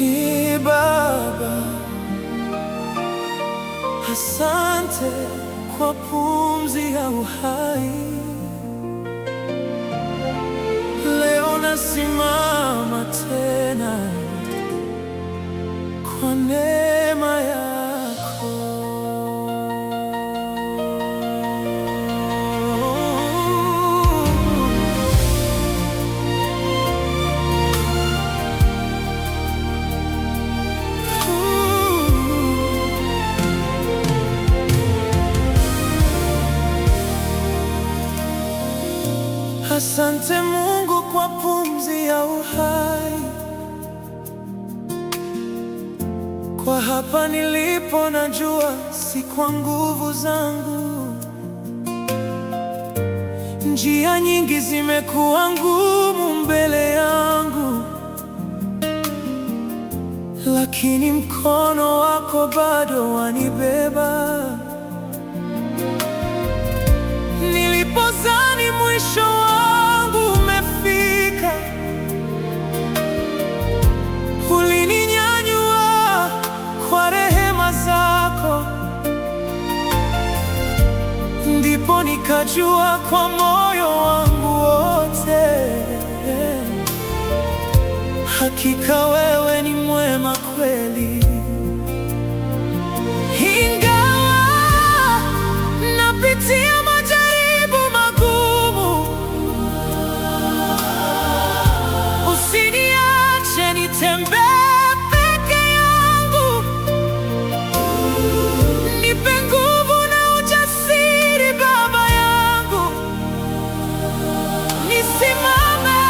Ee Baba, asante kwa pumzi ya uhai. Leo nasimama tena kwa neema yako. Asante Mungu kwa pumzi ya uhai, kwa hapa nilipo najua si kwa nguvu zangu. Njia nyingi zimekuwa ngumu mbele yangu, lakini mkono wako bado wanibeba. Nilipozani mwisho wangu umefika, ulininyanyua kwa rehema zako. Ndipo nikajua kwa moyo wangu wote, hakika wewe ni mwema kweli. Ingawa napitia majaribu magumu, usiniache nitembee peke yangu. Nipe nguvu na ujasiri Baba yangu, nisimame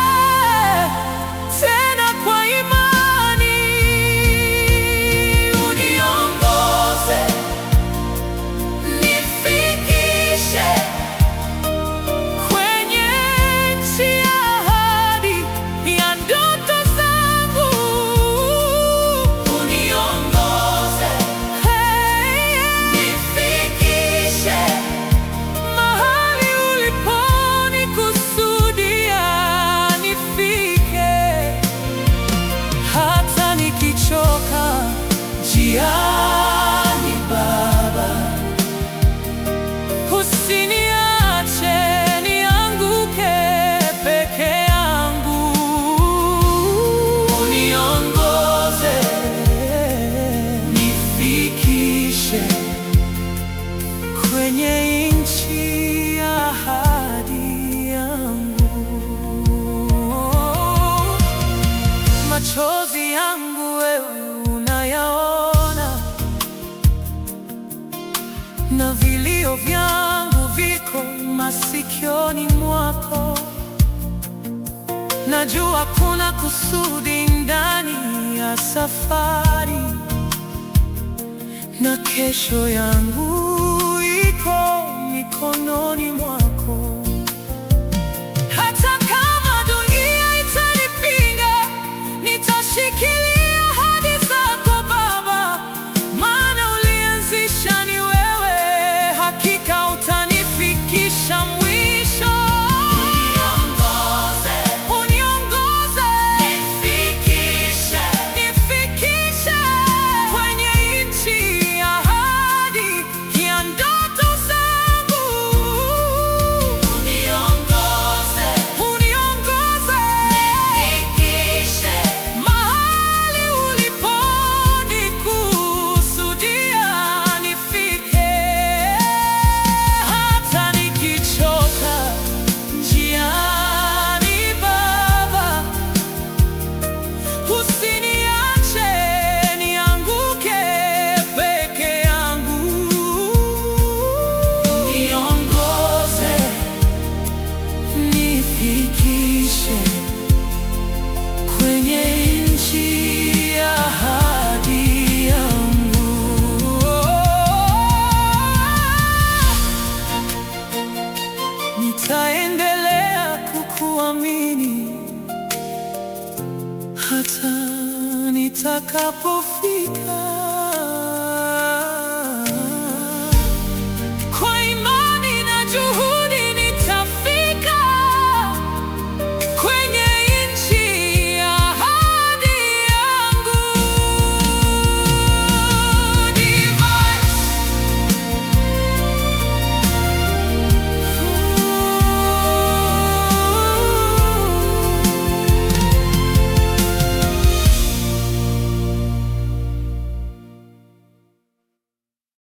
tena kwa imani. Uniongoze, nifikishe kwenye nchi ya ahadi ya ndoto zangu. Uniongoze, nifikishe mahali uliponikusudia nifike. Hata nikichoka njiani Baba, usiniache nianguke peke yangu. Uniongoze, nifikishe kwenye nchi ya ahadi yangu. Machozi yangu wewe unayaona, na vilio vyangu viko masikioni mwako. Najua kuna kusudi ndani ya safari, na kesho yangu iko mikononi mwako. Hata kama dunia itanipinga, nitashikilia ahadi zako Baba, maana ulianzisha ni wewe, hakika utanifikisha mwisho. Uniongoze, nifikishe kwenye nchi ya ahadi ya ndoto zangu. Uniongoze, nifikishe mahali uliponikusudia nifike. Hata nikichoka njiani Baba, usiniache nianguke peke yangu. Niongoze, nifikishe kwenye nchi ya ahadi yangu. Nitaendelea kukuamini hata nitakapo